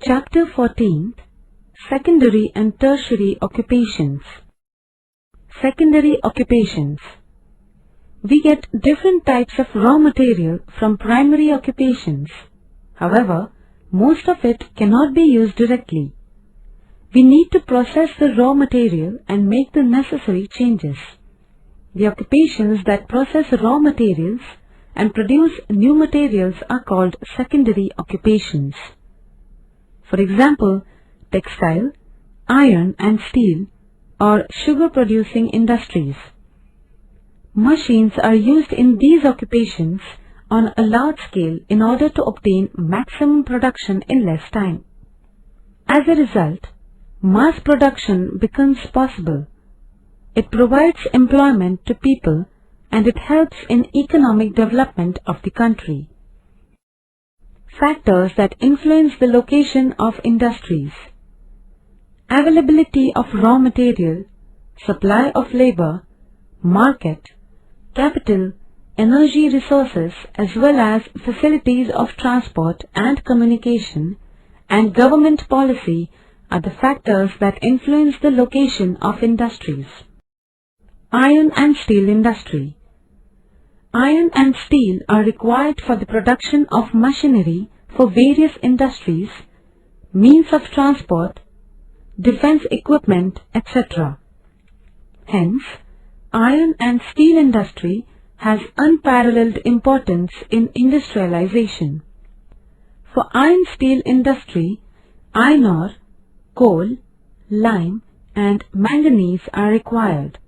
Chapter 14. Secondary and Tertiary Occupations. Secondary occupations. We get different types of raw material from primary occupations. However, most of it cannot be used directly. We need to process the raw material and make the necessary changes. The occupations that process raw materials and produce new materials are called secondary occupations. For example, textile, iron and steel, or sugar-producing industries. Machines are used in these occupations on a large scale in order to obtain maximum production in less time. As a result, mass production becomes possible. It provides employment to people and it helps in economic development of the country. Factors that influence the location of industries. Availability of raw material, supply of labor, market, capital, energy resources as well as facilities of transport and communication, and government policy are the factors that influence the location of industries. Iron and steel industry. Iron and steel are required for the production of machinery for various industries, means of transport, defense equipment, etc. Hence, iron and steel industry has unparalleled importance in industrialization. For iron steel industry, iron ore, coal, lime and manganese are required.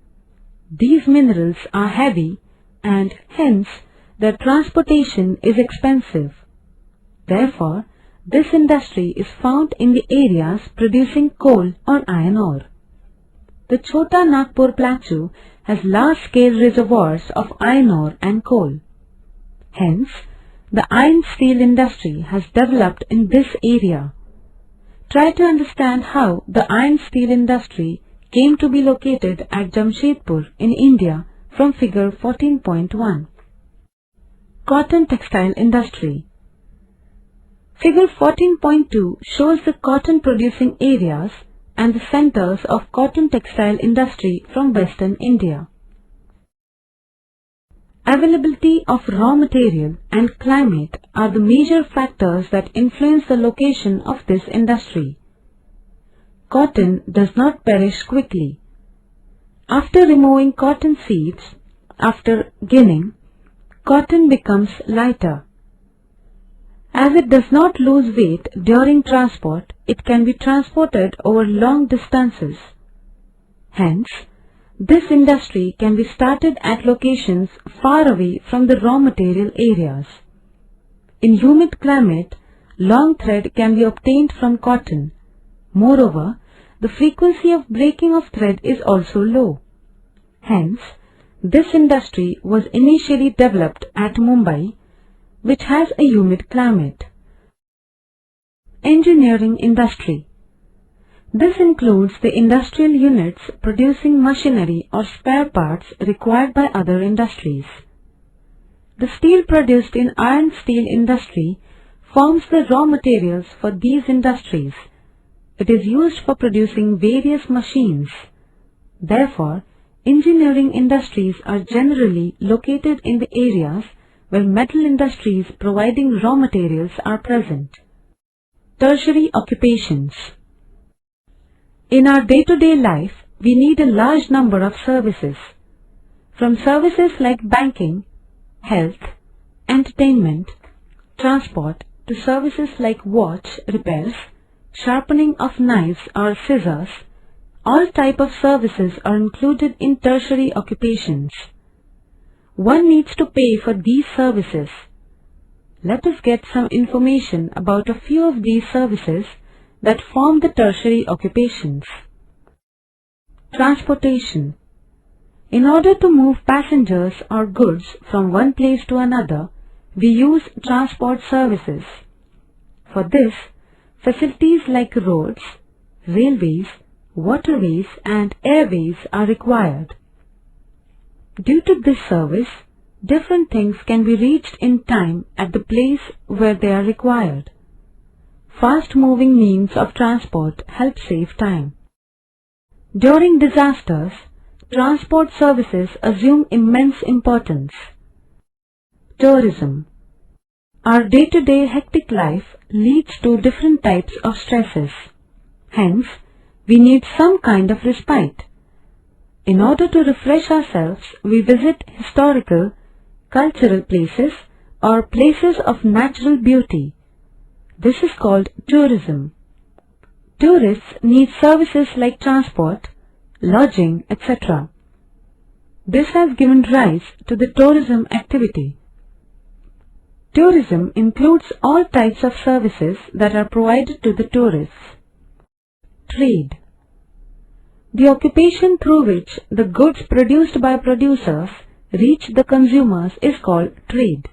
These minerals are heavy and hence their transportation is expensive. Therefore, this industry is found in the areas producing coal or iron ore. The Chota Nagpur Plateau has large-scale reservoirs of iron ore and coal. Hence, the iron steel industry has developed in this area. Try to understand how the iron steel industry came to be located at Jamshedpur in India from figure 14.1. Cotton textile industry. Figure 14.2 shows the cotton producing areas and the centers of cotton textile industry from western India. Availability of raw material and climate are the major factors that influence the location of this industry. Cotton does not perish quickly. After removing cotton seeds, after ginning, cotton becomes lighter. As it does not lose weight during transport, it can be transported over long distances. Hence, this industry can be started at locations far away from the raw material areas. In humid climate, long thread can be obtained from cotton. Moreover, the frequency of breaking of thread is also low. Hence, this industry was initially developed at Mumbai, which has a humid climate. Engineering industry. This includes the industrial units producing machinery or spare parts required by other industries. The steel produced in iron steel industry forms the raw materials for these industries. It is used for producing various machines. Therefore, engineering industries are generally located in the areas where metal industries providing raw materials are present. Tertiary occupations. In our day-to-day life, we need a large number of services. From services like banking, health, entertainment, transport to services like watch repairs, sharpening of knives or scissors, all type of services are included in tertiary occupations. One needs to pay for these services. Let us get some information about a few of these services that form the tertiary occupations. Transportation. In order to move passengers or goods from one place to another, we use transport services. For this, facilities like roads, railways, waterways and airways are required. Due to this service, different things can be reached in time at the place where they are required. fast-moving means of transport help save time. During disasters, transport services assume immense importance. Tourism. Our day-to-day hectic life leads to different types of stresses. Hence, we need some kind of respite. In order to refresh ourselves, we visit historical, cultural places or places of natural beauty. This is called tourism. Tourists need services like transport, lodging, etc. This has given rise to the tourism activity. Tourism includes all types of services that are provided to the tourists. Trade. The occupation through which the goods produced by producers reach the consumers is called trade.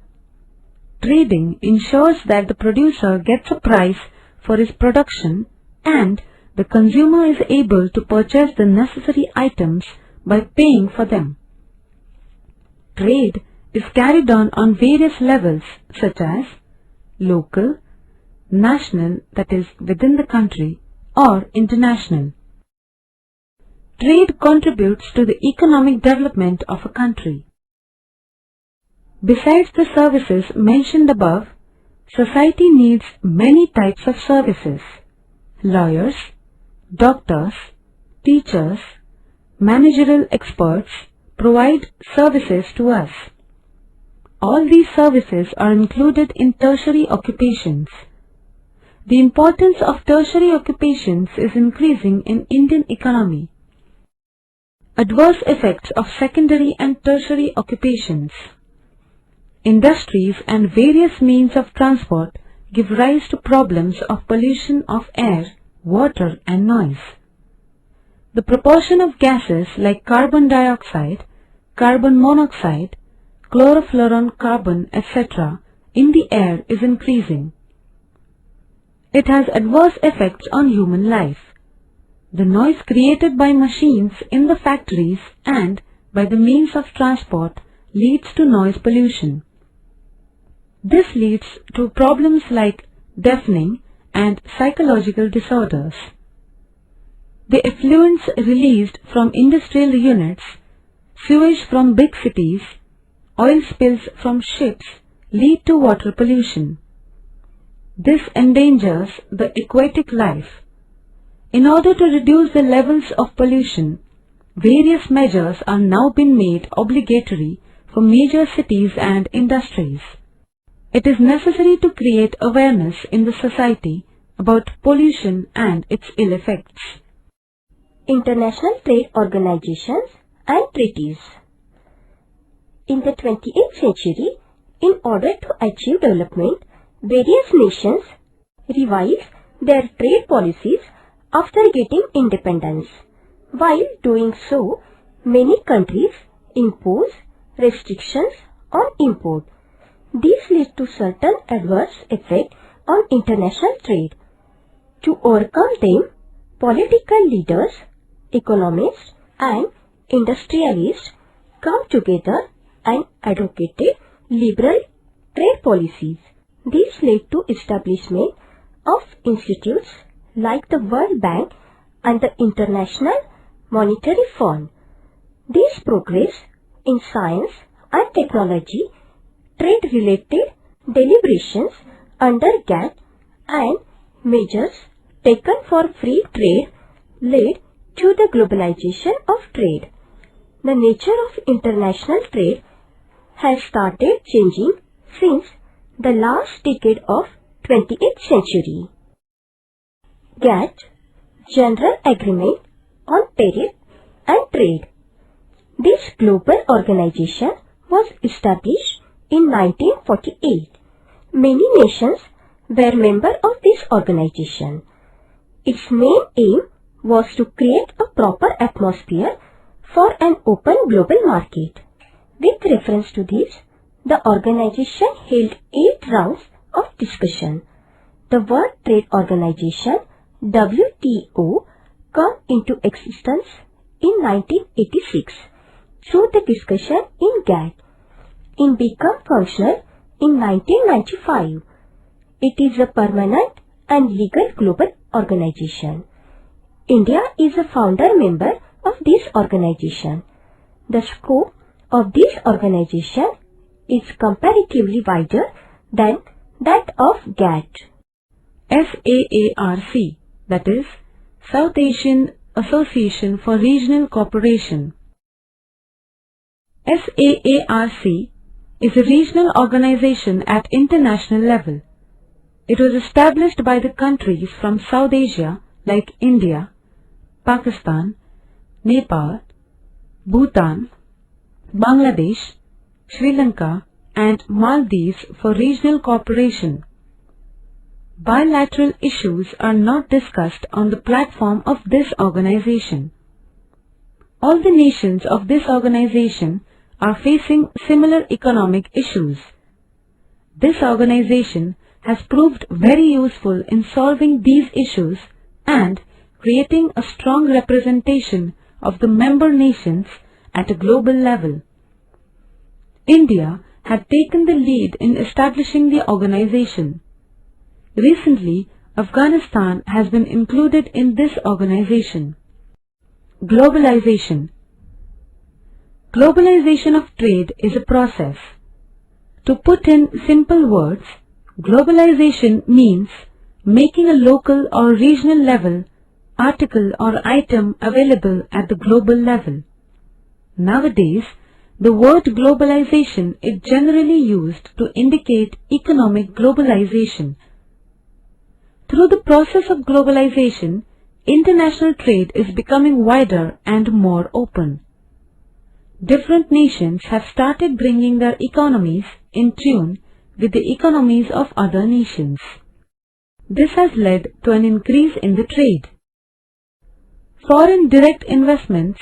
Trading ensures that the producer gets a price for his production and the consumer is able to purchase the necessary items by paying for them. Trade is carried on various levels such as local, national, that is within the country, or international. Trade contributes to the economic development of a country. Besides the services mentioned above, society needs many types of services. Lawyers, doctors, teachers, managerial experts provide services to us. All these services are included in tertiary occupations. The importance of tertiary occupations is increasing in Indian economy. Adverse effects of secondary and tertiary occupations. Industries and various means of transport give rise to problems of pollution of air, water and noise. The proportion of gases like carbon dioxide, carbon monoxide, chlorofluorocarbon, etc. in the air is increasing. It has adverse effects on human life. The noise created by machines in the factories and by the means of transport leads to noise pollution. This leads to problems like deafening and psychological disorders. The effluents released from industrial units, sewage from big cities, oil spills from ships lead to water pollution. This endangers the aquatic life. In order to reduce the levels of pollution, various measures are now being made obligatory for major cities and industries. It is necessary to create awareness in the society about pollution and its ill effects. International trade organizations and treaties. In the 28th century, in order to achieve development, various nations revised their trade policies after getting independence. While doing so, many countries impose restrictions on import. These lead to certain adverse effects on international trade. To overcome them, political leaders, economists and industrialists come together and advocated liberal trade policies. These led to establishment of institutes like the World Bank and the International Monetary Fund. These progress in science and technology, trade-related deliberations under GATT and measures taken for free trade led to the globalization of trade. The nature of international trade has started changing since the last decade of 28th century. GATT, General Agreement on Tariff and Trade. This global organization was established in 1948. Many nations were members of this organization. Its main aim was to create a proper atmosphere for an open global market. With reference to this, the organization held 8 rounds of discussion. The World Trade Organization WTO came into existence in 1986 through the discussion in GATT. It became functional in 1995. It is a permanent and legal global organization. India is a founder member of this organization. The scope of this organization is comparatively wider than that of GATT. SAARC, that is, South Asian Association for Regional Cooperation. SAARC is a regional organization at international level. It was established by the countries from South Asia like India, Pakistan, Nepal, Bhutan, Bangladesh, Sri Lanka and Maldives for regional cooperation. Bilateral issues are not discussed on the platform of this organization. All the nations of this organization are facing similar economic issues. This organization has proved very useful in solving these issues and creating a strong representation of the member nations at a global level. India had taken the lead in establishing the organization. Recently, Afghanistan has been included in this organization. Globalization. Globalization of trade is a process. To put in simple words, globalization means making a local or regional level article or item available at the global level. Nowadays, the word globalization is generally used to indicate economic globalization. Through the process of globalization, international trade is becoming wider and more open. Different nations have started bringing their economies in tune with the economies of other nations. This has led to an increase in the trade. Foreign direct investments,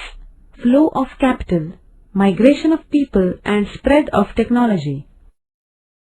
flow of capital, migration of people and spread of technology.